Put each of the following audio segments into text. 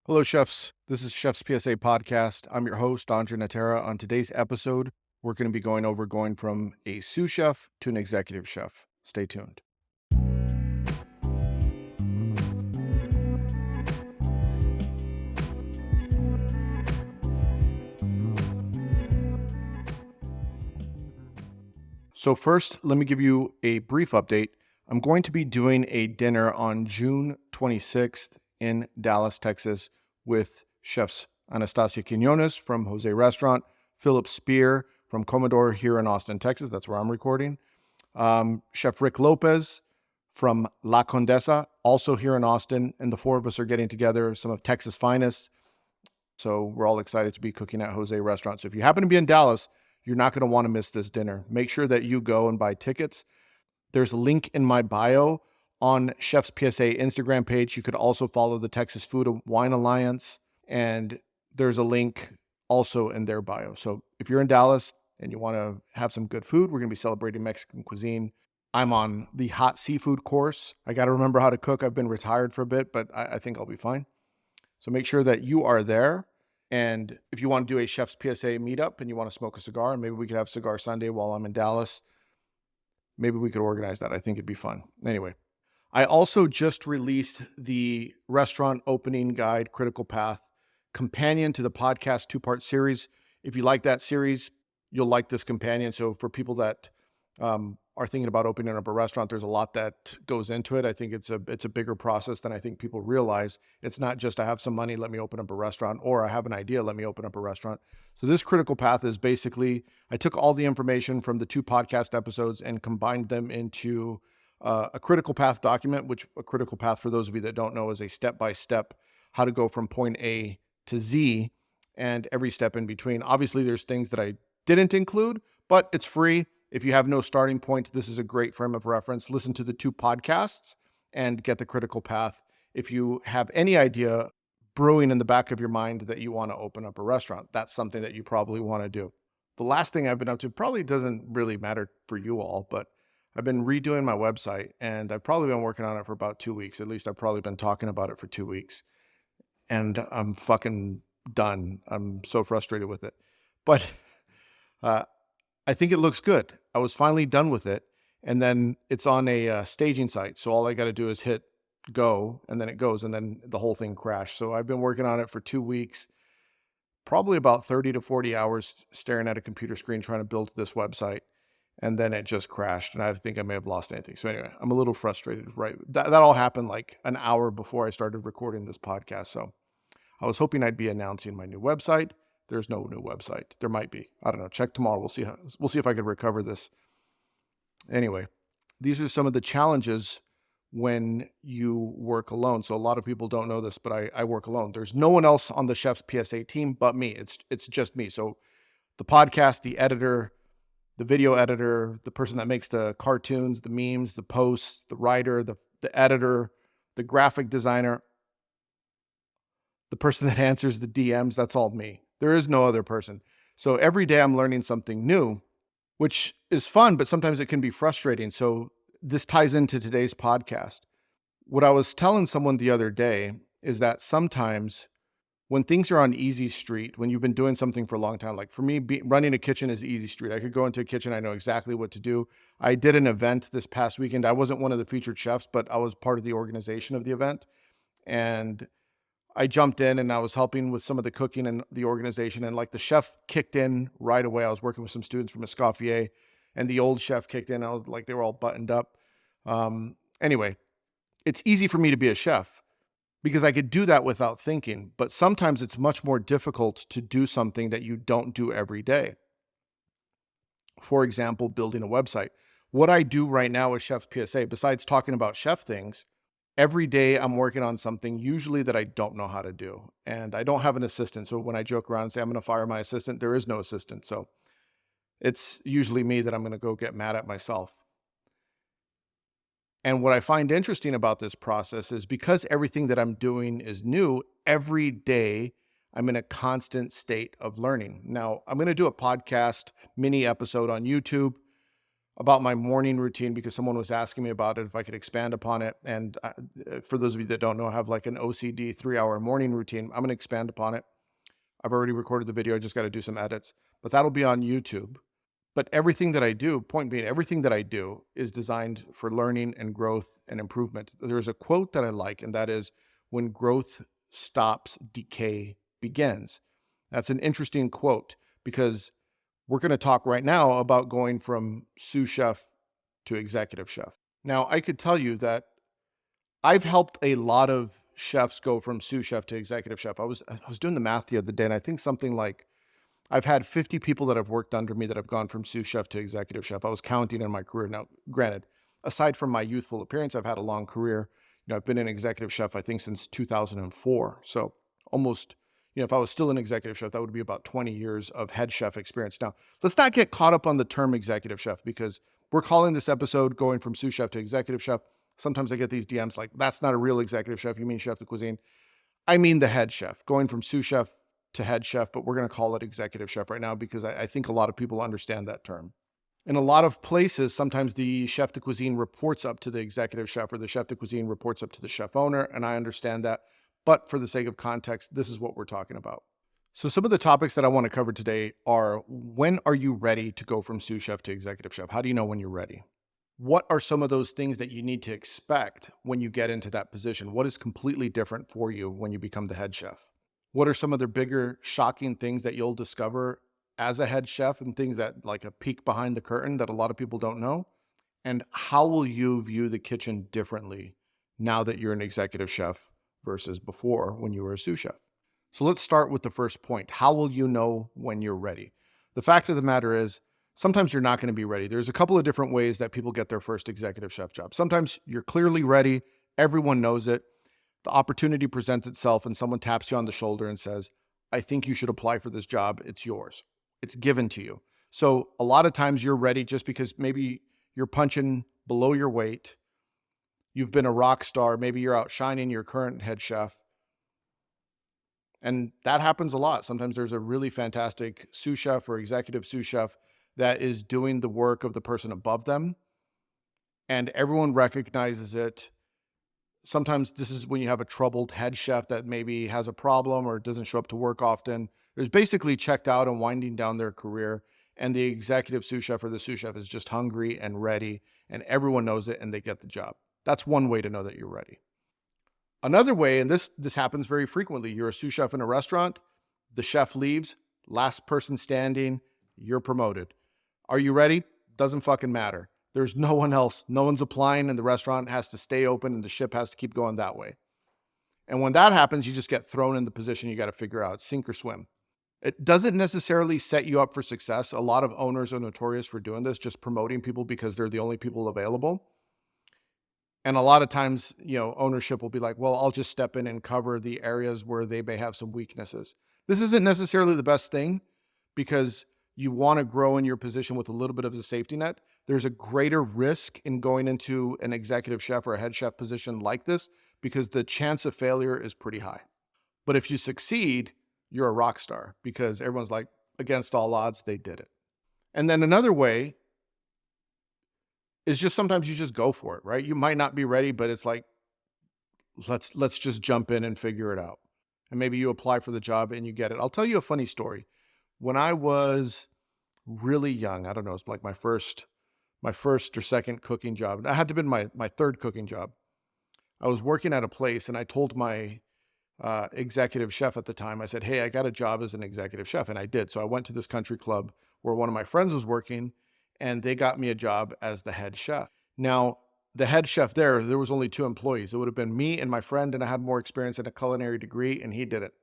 Hello, chefs. This is Chef's PSA Podcast. I'm your host, André Natera. On today's episode, we're going to be going from a sous chef to an executive chef. Stay tuned. So first, let me give you a brief update. I'm going to be doing a dinner on June 26th in Dallas, Texas, with chefs Anastasia Quinones from Jose Restaurant, Philip Spear from Commodore here in Austin, Texas. That's where I'm recording. Chef Rick Lopez from La Condesa, also here in Austin. And the four of us are getting together, some of Texas' finest. So we're all excited to be cooking at Jose Restaurant. So if you happen to be in Dallas, you're not going to want to miss this dinner. Make sure that you go and buy tickets. There's a link in my bio on Chef's PSA Instagram page. You could also follow the Texas Food and Wine Alliance, and there's a link also in their bio. So if you're in Dallas and you want to have some good food, we're going to be celebrating Mexican cuisine. I'm on the hot seafood course. I got to remember how to cook. I've been retired for a bit, but I think I'll be fine. So make sure that you are there. And if you want to do a Chef's PSA meetup and you want to smoke a cigar, and maybe we could have Cigar Sunday while I'm in Dallas, maybe we could organize that. I think it'd be fun. Anyway, I also just released the restaurant opening guide, Critical Path, companion to the podcast 2-part series. If you like that series, you'll like this companion. So for people that are thinking about opening up a restaurant, there's a lot that goes into it. I think it's a bigger process than I think people realize. It's not just I have some money, let me open up a restaurant, or I have an idea, let me open up a restaurant. So this critical path is basically, I took all the information from the 2 podcast episodes and combined them into a critical path document, which a critical path, for those of you that don't know, is a step-by-step how to go from point A to Z and every step in between. Obviously, there's things that I didn't include, but it's free. If you have no starting point, this is a great frame of reference. Listen to the 2 podcasts and get the critical path. If you have any idea brewing in the back of your mind that you want to open up a restaurant, that's something that you probably want to do. The last thing I've been up to probably doesn't really matter for you all, but I've been redoing my website, and I've probably been working on it for about 2 weeks. At least I've probably been talking about it for 2 weeks. And I'm fucking done. I'm so frustrated with it. But I think it looks good. I was finally done with it. And then it's on a staging site. So all I got to do is hit go, and then it goes, and then the whole thing crashed. So I've been working on it for 2 weeks, probably about 30 to 40 hours staring at a computer screen trying to build this website. And then it just crashed, and I think I may have lost anything. So anyway, I'm a little frustrated, right? That all happened like an hour before I started recording this podcast. So I was hoping I'd be announcing my new website. There's no new website. There might be. I don't know. Check tomorrow. We'll see if I can recover this. Anyway, these are some of the challenges when you work alone. So a lot of people don't know this, but I work alone. There's no one else on the Chef's PSA team but me. It's just me. So the podcast, the editor, the video editor, the person that makes the cartoons, the memes, the posts, the writer, the editor, the graphic designer, the person that answers the DMs, that's all me. There is no other person. So every day I'm learning something new, which is fun, but sometimes it can be frustrating. So this ties into today's podcast. What I was telling someone the other day is that sometimes when things are on easy street, when you've been doing something for a long time, like for me, running a kitchen is easy street. I could go into a kitchen. I know exactly what to do. I did an event this past weekend. I wasn't one of the featured chefs, but I was part of the organization of the event. And I jumped in and I was helping with some of the cooking and the organization. And like the chef kicked in right away. I was working with some students from Escoffier, and the old chef kicked in. I was like, they were all buttoned up. Anyway, it's easy for me to be a chef because I could do that without thinking. But sometimes it's much more difficult to do something that you don't do every day. For example, building a website. What I do right now with Chef's PSA, besides talking about chef things, every day I'm working on something usually that I don't know how to do. And I don't have an assistant. So when I joke around and say I'm going to fire my assistant, there is no assistant. So it's usually me that I'm going to go get mad at myself. And what I find interesting about this process is because everything that I'm doing is new, every day I'm in a constant state of learning. Now, I'm going to do a podcast mini episode on YouTube about my morning routine because someone was asking me about it, if I could expand upon it. And for those of you that don't know, I have like an OCD 3-hour morning routine. I'm going to expand upon it. I've already recorded the video. I just got to do some edits, but that'll be on YouTube. But everything that I do, point being, everything that I do is designed for learning and growth and improvement. There's a quote that I like, and that is, when growth stops, decay begins. That's an interesting quote because we're going to talk right now about going from sous chef to executive chef. Now, I could tell you that I've helped a lot of chefs go from sous chef to executive chef. I was doing the math the other day, and I think something like I've had 50 people that have worked under me that have gone from sous chef to executive chef. I was counting in my career. Now, granted, aside from my youthful appearance, I've had a long career. I've been an executive chef, I think, since 2004. So almost, if I was still an executive chef, that would be about 20 years of head chef experience. Now, let's not get caught up on the term executive chef because we're calling this episode going from sous chef to executive chef. Sometimes I get these DMs like, that's not a real executive chef. You mean chef de cuisine? I mean the head chef, going from sous chef to head chef, but we're going to call it executive chef right now because I think a lot of people understand that term. In a lot of places, sometimes the chef de cuisine reports up to the executive chef, or the chef de cuisine reports up to the chef owner, and I understand that. But for the sake of context, this is what we're talking about. So some of the topics that I want to cover today are, when are you ready to go from sous chef to executive chef? How do you know when you're ready? What are some of those things that you need to expect when you get into that position? What is completely different for you when you become the head chef? What are some of the bigger shocking things that you'll discover as a head chef, and things that, like, a peek behind the curtain that a lot of people don't know? And how will you view the kitchen differently now that you're an executive chef versus before when you were a sous chef? So let's start with the first point. How will you know when you're ready? The fact of the matter is, sometimes you're not going to be ready. There's a couple of different ways that people get their first executive chef job. Sometimes you're clearly ready. Everyone knows it. The opportunity presents itself and someone taps you on the shoulder and says, I think you should apply for this job. It's yours. It's given to you. So a lot of times you're ready just because maybe you're punching below your weight. You've been a rock star. Maybe you're outshining your current head chef. And that happens a lot. Sometimes there's a really fantastic sous chef or executive sous chef that is doing the work of the person above them, and everyone recognizes it. Sometimes this is when you have a troubled head chef that maybe has a problem or doesn't show up to work often. There's basically checked out and winding down their career, and the executive sous chef or the sous chef is just hungry and ready, and everyone knows it and they get the job. That's one way to know that you're ready. Another way, and this happens very frequently, you're a sous chef in a restaurant, the chef leaves, last person standing, you're promoted. Are you ready? Doesn't fucking matter. There's no one else. No one's applying, and the restaurant has to stay open and the ship has to keep going that way. And when that happens, you just get thrown in the position you got to figure out, sink or swim. It doesn't necessarily set you up for success. A lot of owners are notorious for doing this, just promoting people because they're the only people available. And a lot of times, ownership will be like, well, I'll just step in and cover the areas where they may have some weaknesses. This isn't necessarily the best thing because you want to grow in your position with a little bit of a safety net. There's a greater risk in going into an executive chef or a head chef position like this because the chance of failure is pretty high. But if you succeed, you're a rock star because everyone's like, against all odds, they did it. And then another way is just sometimes you just go for it, right? You might not be ready, but it's like, let's just jump in and figure it out. And maybe you apply for the job and you get it. I'll tell you a funny story. When I was really young, I don't know, it's like my first or second cooking job. I had to have been my third cooking job. I was working at a place and I told my executive chef at the time, I said, hey, I got a job as an executive chef. And I did. So I went to this country club where one of my friends was working and they got me a job as the head chef. Now, the head chef there was only 2 employees. It would have been me and my friend, and I had more experience in a culinary degree, and he didn't.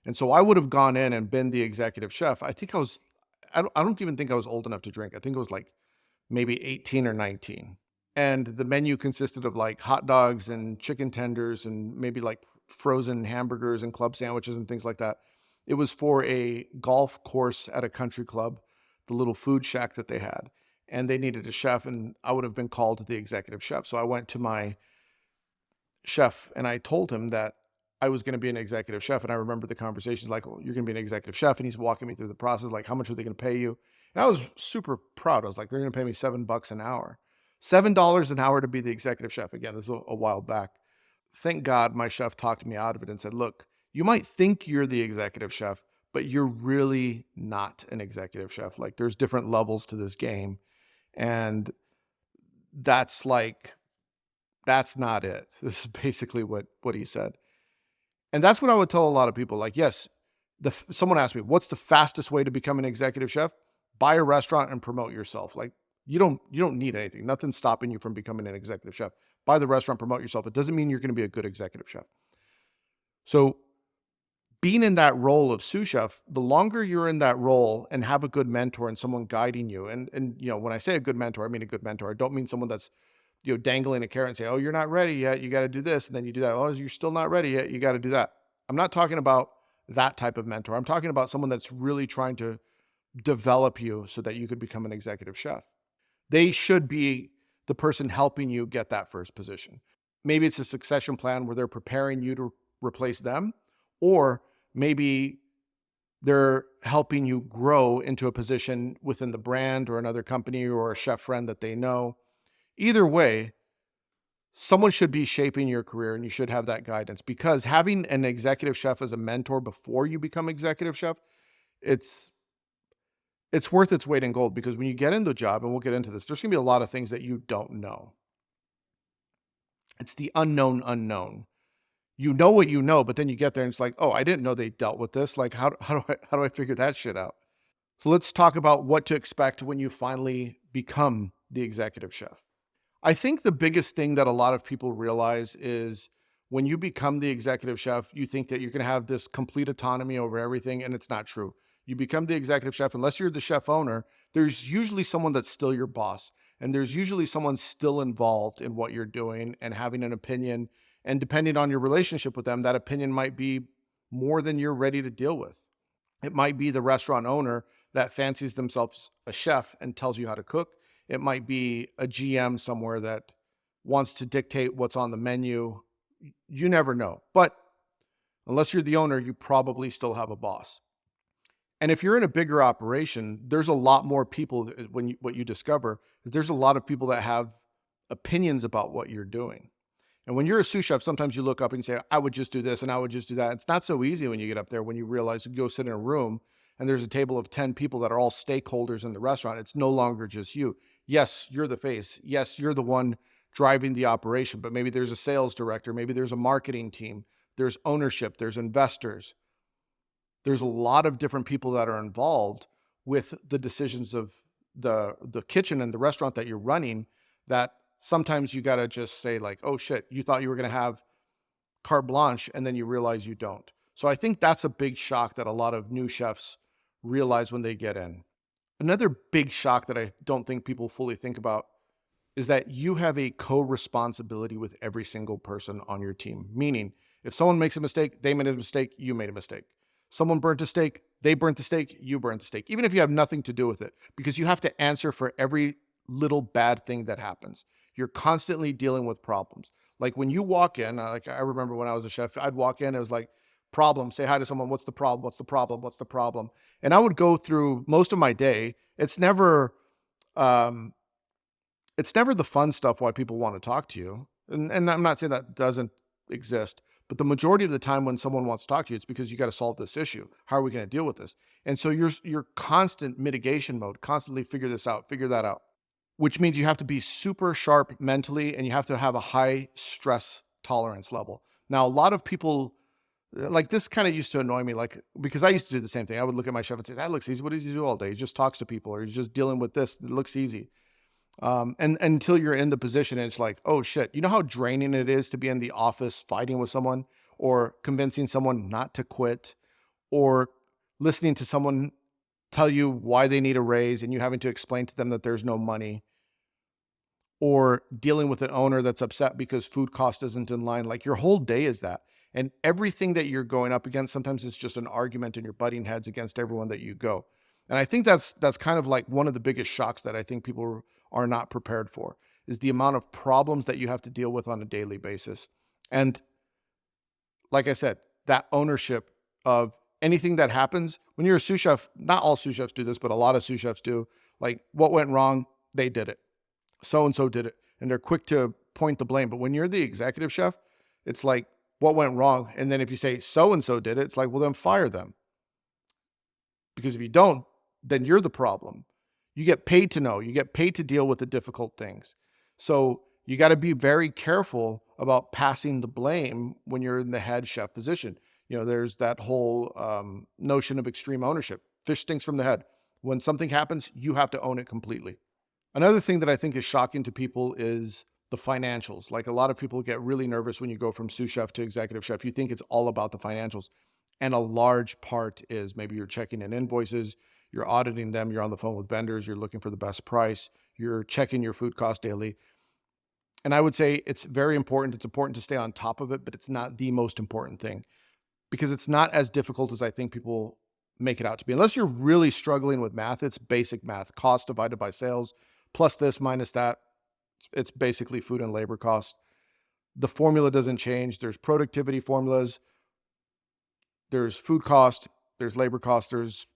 And so I would have gone in and been the executive chef. I don't even think I was old enough to drink. I think it was like maybe 18 or 19. And the menu consisted of like hot dogs and chicken tenders and maybe like frozen hamburgers and club sandwiches and things like that. It was for a golf course at a country club, the little food shack that they had. And they needed a chef, and I would have been called to the executive chef. So I went to my chef and I told him that I was going to be an executive chef. And I remember the conversations like, well, you're going to be an executive chef. And he's walking me through the process, like, how much are they going to pay you? And I was super proud. I was like, they're going to pay me $7 an hour. $7 an hour to be the executive chef. Again, this is a while back. Thank God my chef talked me out of it and said, look, you might think you're the executive chef, but you're really not an executive chef. Like there's different levels to this game. And that's like, that's not it. This is basically what he said. And that's what I would tell a lot of people. Like, yes, someone asked me, what's the fastest way to become an executive chef? Buy a restaurant and promote yourself. Like you don't need anything. Nothing's stopping you from becoming an executive chef. Buy the restaurant, promote yourself. It doesn't mean you're going to be a good executive chef. So being in that role of sous chef, the longer you're in that role and have a good mentor and someone guiding you, and when I say a good mentor, I mean a good mentor. I don't mean someone that's dangling a carrot and say, oh, you're not ready yet. You got to do this. And then you do that. Oh, you're still not ready yet. You got to do that. I'm not talking about that type of mentor. I'm talking about someone that's really trying to develop you so that you could become an executive chef. They should be the person helping you get that first position. Maybe it's a succession plan where they're preparing you to replace them, or maybe they're helping you grow into a position within the brand or another company or a chef friend that they know. Either way, someone should be shaping your career and you should have that guidance, because having an executive chef as a mentor before you become executive chef, it's worth its weight in gold, because when you get into the job, and we'll get into this, there's going to be a lot of things that you don't know. It's the unknown unknown. You know what you know, but then you get there and it's like, oh, I didn't know they dealt with this. Like, how do I figure that shit out? So let's talk about what to expect when you finally become the executive chef. I think the biggest thing that a lot of people realize is when you become the executive chef, you think that you're going to have this complete autonomy over everything, and it's not true. You become the executive chef, unless you're the chef owner, there's usually someone that's still your boss, and there's usually someone still involved in what you're doing and having an opinion. And depending on your relationship with them, that opinion might be more than you're ready to deal with. It might be the restaurant owner that fancies themselves a chef and tells you how to cook. It might be a GM somewhere that wants to dictate what's on the menu. You never know. But unless you're the owner, you probably still have a boss. And if you're in a bigger operation, there's a lot more people. What you discover is there's a lot of people that have opinions about what you're doing. And when you're a sous chef, sometimes you look up and say, I would just do this and I would just do that. It's not so easy when you get up there, when you realize you go sit in a room and there's a table of 10 people that are all stakeholders in the restaurant. It's no longer just you. Yes, you're the face. Yes, you're the one driving the operation, but maybe there's a sales director. Maybe there's a marketing team. There's ownership. There's investors. There's a lot of different people that are involved with the decisions of the kitchen and the restaurant that you're running, that sometimes you got to just say like, oh shit, you thought you were going to have carte blanche and then you realize you don't. So I think that's a big shock that a lot of new chefs realize when they get in. Another big shock that I don't think people fully think about is that you have a co-responsibility with every single person on your team. Meaning, if someone makes a mistake, they made a mistake, you made a mistake. Someone burnt a steak, they burnt the steak, you burnt the steak, even if you have nothing to do with it, because you have to answer for every little bad thing that happens. You're constantly dealing with problems. Like when you walk in, like I remember when I was a chef, I'd walk in, it was like, problem, say hi to someone, what's the problem, what's the problem, what's the problem? And I would go through most of my day. It's never the fun stuff why people want to talk to you. And I'm not saying that doesn't exist, but the majority of the time when someone wants to talk to you, it's because you got to solve this issue. How are we going to deal with this? And so you're constant mitigation mode, constantly figure this out, figure that out, which means you have to be super sharp mentally and you have to have a high stress tolerance level. Now, a lot of people, like this kind of used to annoy me, like, because I used to do the same thing. I would look at my chef and say, that looks easy. What does he do all day? He just talks to people, or he's just dealing with this. It looks easy. And until you're in the position, it's like, oh shit, you know how draining it is to be in the office fighting with someone, or convincing someone not to quit, or listening to someone tell you why they need a raise and you having to explain to them that there's no money, or dealing with an owner that's upset because food cost isn't in line. Like your whole day is that. And everything that you're going up against, sometimes it's just an argument and you're butting heads against everyone that you go. And I think that's kind of like one of the biggest shocks that I think people are not prepared for, is the amount of problems that you have to deal with on a daily basis. And like I said, that ownership of anything that happens when you're a sous chef, not all sous chefs do this, but a lot of sous chefs do. Like, what went wrong? They did it. So-and-so did it. And they're quick to point the blame. But when you're the executive chef, it's like, what went wrong? And then if you say so-and-so did it, it's like, well, then fire them. Because if you don't, then you're the problem. You get paid to know. You get paid to deal with the difficult things. So you got to be very careful about passing the blame when you're in the head chef position. There's that whole notion of extreme ownership. Fish stinks from the head. When something happens, you have to own it completely. Another thing that I think is shocking to people is the financials. Like, a lot of people get really nervous when you go from sous chef to executive chef. You think it's all about the financials. And a large part is maybe you're checking in invoices, you're auditing them, you're on the phone with vendors, you're looking for the best price, you're checking your food cost daily. And I would say it's very important. It's important to stay on top of it, but it's not the most important thing, because it's not as difficult as I think people make it out to be. Unless you're really struggling with math, it's basic math. Cost divided by sales, plus this minus that. It's basically food and labor costs. The formula doesn't change. There's productivity formulas. There's food cost. There's labor cost. There's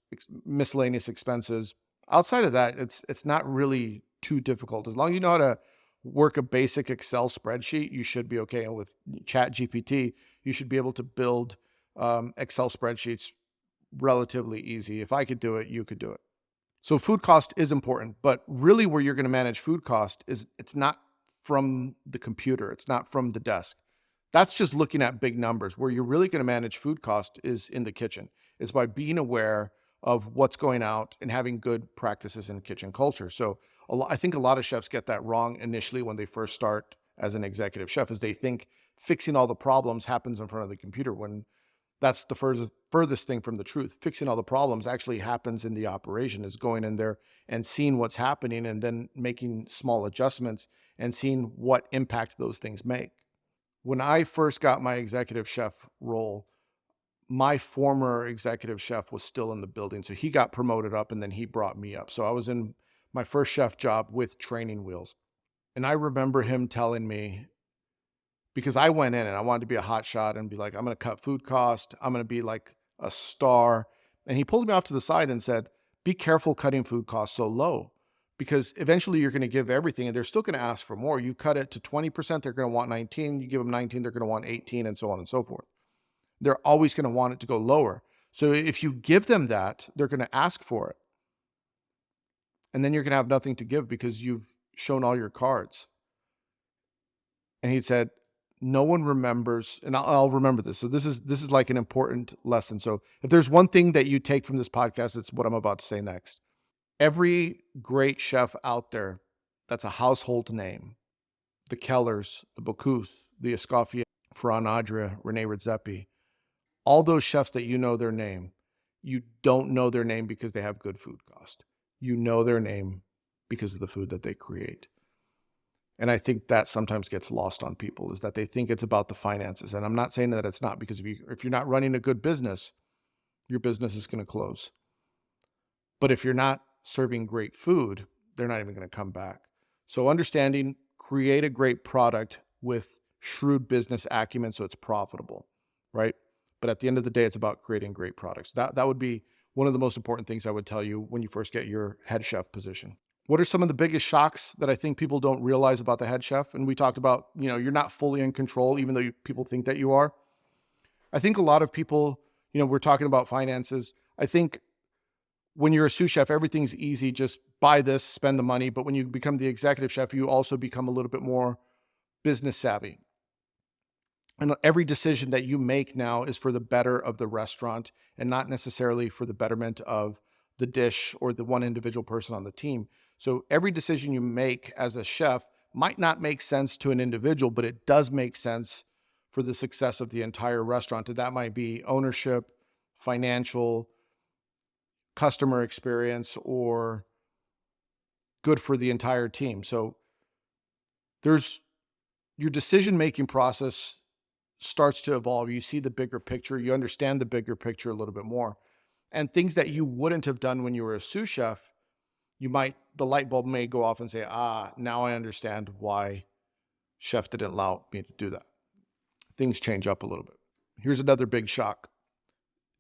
miscellaneous expenses. Outside of that, it's not really too difficult. As long as you know how to work a basic Excel spreadsheet, you should be okay. And with Chat GPT, you should be able to build Excel spreadsheets relatively easy. If I could do it, you could do it. So food cost is important, but really where you're going to manage food cost is, it's not from the computer. It's not from the desk. That's just looking at big numbers. Where you're really going to manage food cost is in the kitchen. It's by being aware of what's going out and having good practices in kitchen culture. So I think a lot of chefs get that wrong initially when they first start as an executive chef, is they think fixing all the problems happens in front of the computer, when that's the furthest thing from the truth. Fixing all the problems actually happens in the operation, is going in there and seeing what's happening and then making small adjustments and seeing what impact those things make. When I first got my executive chef role, my former executive chef was still in the building. So he got promoted up and then he brought me up. So I was in my first chef job with training wheels. And I remember him telling me, because I went in and I wanted to be a hot shot and be like, I'm going to cut food cost. I'm going to be like a star. And he pulled me off to the side and said, be careful cutting food costs so low, because eventually you're going to give everything and they're still going to ask for more. You cut it to 20%, they're going to want 19. You give them 19, they're going to want 18, and so on and so forth. They're always going to want it to go lower. So if you give them that, they're going to ask for it. And then you're going to have nothing to give because you've shown all your cards. And he said, no one remembers, and I'll remember this. So this is like an important lesson. So if there's one thing that you take from this podcast, it's what I'm about to say next. Every great chef out there that's a household name, the Kellers, the Bocuse, the Escoffier, Ferran Adria, Rene Redzepi, all those chefs that you know their name, you don't know their name because they have good food cost. You know their name because of the food that they create. And I think that sometimes gets lost on people, is that they think it's about the finances. And I'm not saying that it's not, because if you're not running a good business, your business is going to close. But if you're not serving great food, they're not even going to come back. So understanding, create a great product with shrewd business acumen so it's profitable, right? But at the end of the day, it's about creating great products. That would be one of the most important things I would tell you when you first get your head chef position. What are some of the biggest shocks that I think people don't realize about the head chef? And we talked about, you're not fully in control, even though people think that you are. I think a lot of people, we're talking about finances. I think when you're a sous chef, everything's easy. Just buy this, spend the money. But when you become the executive chef, you also become a little bit more business savvy. And every decision that you make now is for the better of the restaurant and not necessarily for the betterment of the dish or the one individual person on the team. So every decision you make as a chef might not make sense to an individual, but it does make sense for the success of the entire restaurant. And that might be ownership, financial, customer experience, or good for the entire team. So there's your decision-making process starts to evolve. You see the bigger picture, you understand the bigger picture a little bit more. And things that you wouldn't have done when you were a sous chef, the light bulb may go off and say, now I understand why chef didn't allow me to do that. Things change up a little bit. Here's another big shock.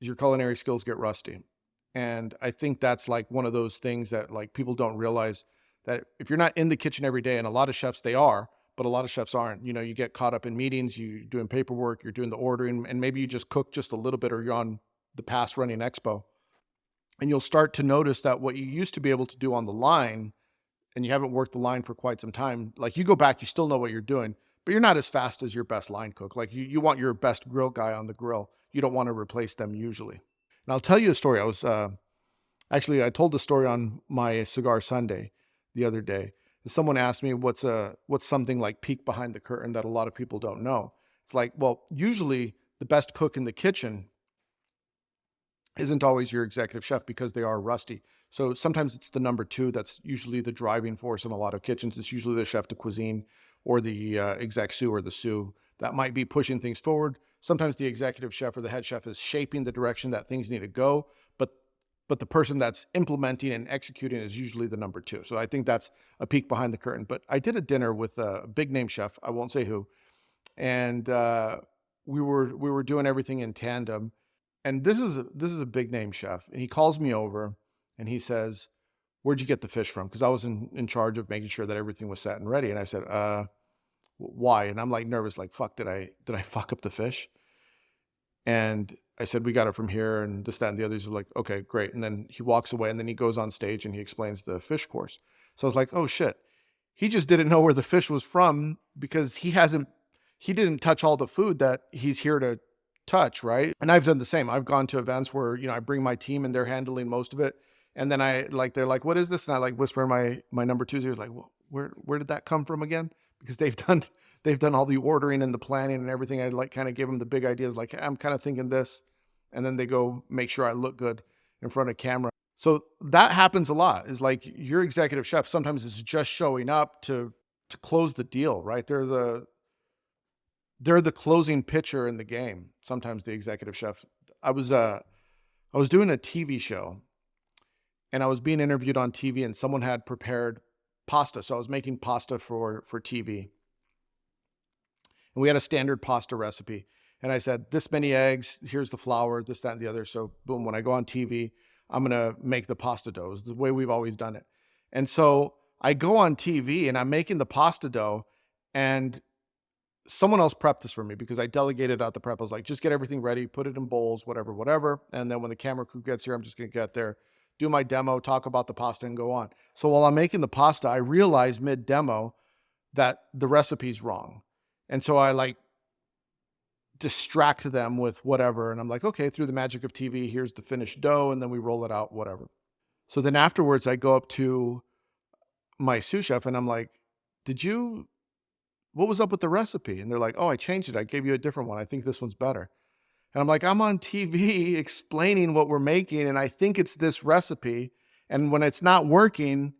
is your culinary skills get rusty. And I think that's like one of those things that like people don't realize, that if you're not in the kitchen every day, and a lot of chefs they are, but a lot of chefs aren't. You know, you get caught up in meetings, you're doing paperwork, you're doing the ordering, and maybe you just cook just a little bit, or you're on the pass running expo. And you'll start to notice that what you used to be able to do on the line, and you haven't worked the line for quite some time, like you go back, you still know what you're doing, but you're not as fast as your best line cook. Like you want your best grill guy on the grill. You don't want to replace them usually. And I'll tell you a story. I told the story on my Cigar Sunday the other day. Someone asked me what's something like peek behind the curtain that a lot of people don't know. It's like, well, usually the best cook in the kitchen isn't always your executive chef, because they are rusty. So sometimes it's the number two that's usually the driving force in a lot of kitchens. It's usually the chef de cuisine or the exec sous or the sous that might be pushing things forward. Sometimes the executive chef or the head chef is shaping the direction that things need to go, but the person that's implementing and executing is usually the number two. So I think that's a peek behind the curtain. But I did a dinner with a big name chef, I won't say who, and we were doing everything in tandem. And this is a big name chef, and he calls me over and he says, "Where'd you get the fish from?" Because I was in charge of making sure that everything was set and ready. And I said, "Why?" And I'm like nervous, like, "Fuck, did I fuck up the fish?" And I said, "We got it from here," and this, that, and the others are like, "Okay, great." And then he walks away, and then he goes on stage and he explains the fish course. So I was like, "Oh shit." He just didn't know where the fish was from, because he didn't touch all the food that he's here to touch, right? And I've done the same. I've gone to events where, I bring my team and they're handling most of it. And then they're like, "What is this?" And I like whisper in my number two's ears, like, "Well, where did that come from again?" Because they've done all the ordering and the planning and everything. I like kind of give them the big ideas, like, "I'm kind of thinking this," and then they go make sure I look good in front of camera. So that happens a lot. Is like your executive chef sometimes is just showing up to close the deal, right? They're the closing pitcher in the game. Sometimes the executive chef. I was doing a TV show, and I was being interviewed on TV, and someone had prepared pasta. So I was making pasta for TV, and we had a standard pasta recipe. And I said, "This many eggs, here's the flour, this, that, and the other." So boom, when I go on TV, I'm gonna make the pasta dough. It's the way we've always done it. And so I go on TV and I'm making the pasta dough, and someone else prepped this for me because I delegated out the prep. I was like, "Just get everything ready, put it in bowls, whatever, whatever." And then when the camera crew gets here, I'm just going to get there, do my demo, talk about the pasta, and go on. So while I'm making the pasta, I realized mid demo that the recipe's wrong. And so I like distract them with whatever. And I'm like, "Okay, through the magic of TV, here's the finished dough." And then we roll it out, whatever. So then afterwards, I go up to my sous chef and I'm like, "What was up with the recipe?" And they're like, "Oh, I changed it. I gave you a different one. I think this one's better." And I'm like, "I'm on TV explaining what we're making, and I think it's this recipe. And when it's not working,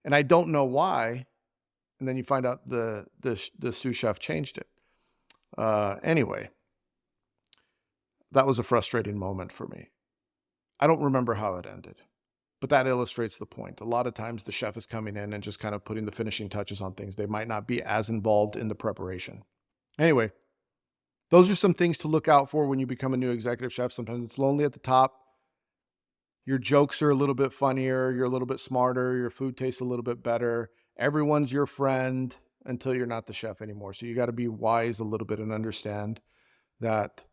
and I don't know why," and then you find out the sous chef changed it. Anyway, that was a frustrating moment for me. I don't remember how it ended, but that illustrates the point. A lot of times the chef is coming in and just kind of putting the finishing touches on things. They might not be as involved in the preparation. Anyway, those are some things to look out for when you become a new executive chef. Sometimes it's lonely at the top. Your jokes are a little bit funnier. You're a little bit smarter. Your food tastes a little bit better. Everyone's your friend until you're not the chef anymore. So you got to be wise a little bit and understand that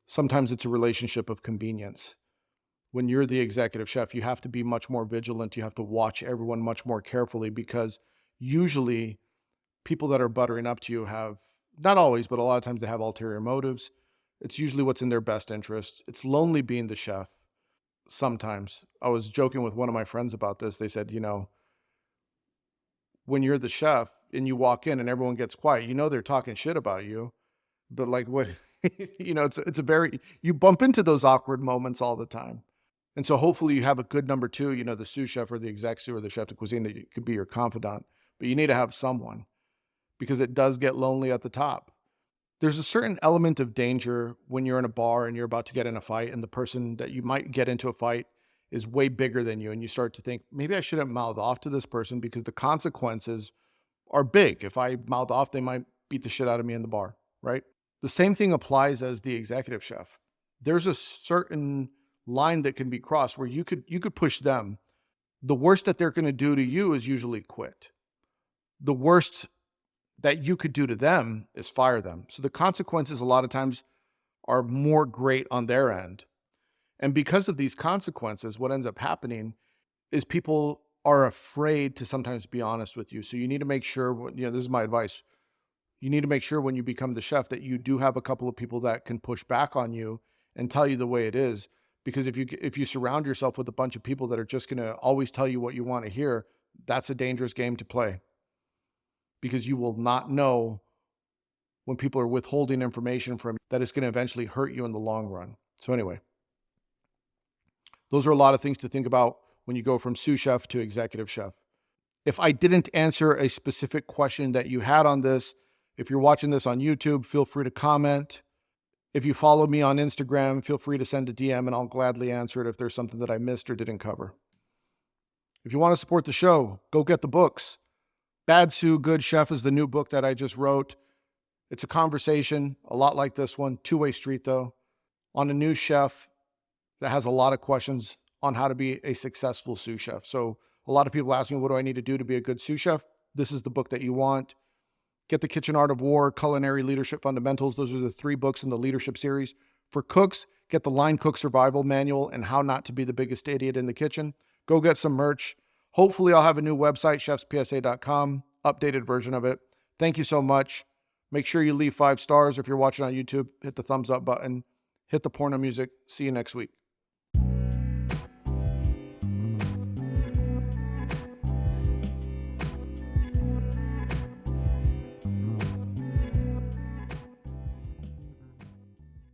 sometimes it's a relationship of convenience. When you're the executive chef, you have to be much more vigilant. You have to watch everyone much more carefully, because usually people that are buttering up to you have, not always, but a lot of times they have ulterior motives. It's usually what's in their best interest. It's lonely being the chef sometimes. I was joking with one of my friends about this. They said, when you're the chef and you walk in and everyone gets quiet, they're talking shit about you. But like what, it's a very, you bump into those awkward moments all the time. And so hopefully you have a good number two, the sous chef or the exec sous or the chef de cuisine that could be your confidant. But you need to have someone, because it does get lonely at the top. There's a certain element of danger when you're in a bar and you're about to get in a fight, and the person that you might get into a fight is way bigger than you. And you start to think, maybe I shouldn't mouth off to this person because the consequences are big. If I mouth off, they might beat the shit out of me in the bar, right? The same thing applies as the executive chef. there's a certain line that can be crossed where you could push them. The worst that they're going to do to you is usually quit. The worst that you could do to them is fire them. So the consequences a lot of times are more great on their end. And because of these consequences, what ends up happening is people are afraid to sometimes be honest with you. So you need to make sure, this is my advice. You need to make sure when you become the chef that you do have a couple of people that can push back on you and tell you the way it is. Because if you surround yourself with a bunch of people that are just going to always tell you what you want to hear, that's a dangerous game to play. Because you will not know when people are withholding information from you that it's going to eventually hurt you in the long run. So anyway, those are a lot of things to think about when you go from sous chef to executive chef. If I didn't answer a specific question that you had on this, if you're watching this on YouTube, feel free to comment. If you follow me on Instagram, feel free to send a DM and I'll gladly answer it if there's something that I missed or didn't cover. If you want to support the show, go get the books. Bad Sous, Good Chef is the new book that I just wrote. It's a conversation, a lot like this one, two-way street though, on a new chef that has a lot of questions on how to be a successful sous chef. So a lot of people ask me, what do I need to do to be a good sous chef? This is the book that you want. Get The Kitchen Art of War, Culinary Leadership Fundamentals. Those are the 3 books in the leadership series. For cooks, get the Line Cook Survival Manual and How Not to Be the Biggest Idiot in the Kitchen. Go get some merch. Hopefully I'll have a new website, chefspsa.com, updated version of it. Thank you so much. Make sure you leave 5 stars. If you're watching on YouTube, hit the thumbs up button. Hit the porno music. See you next week.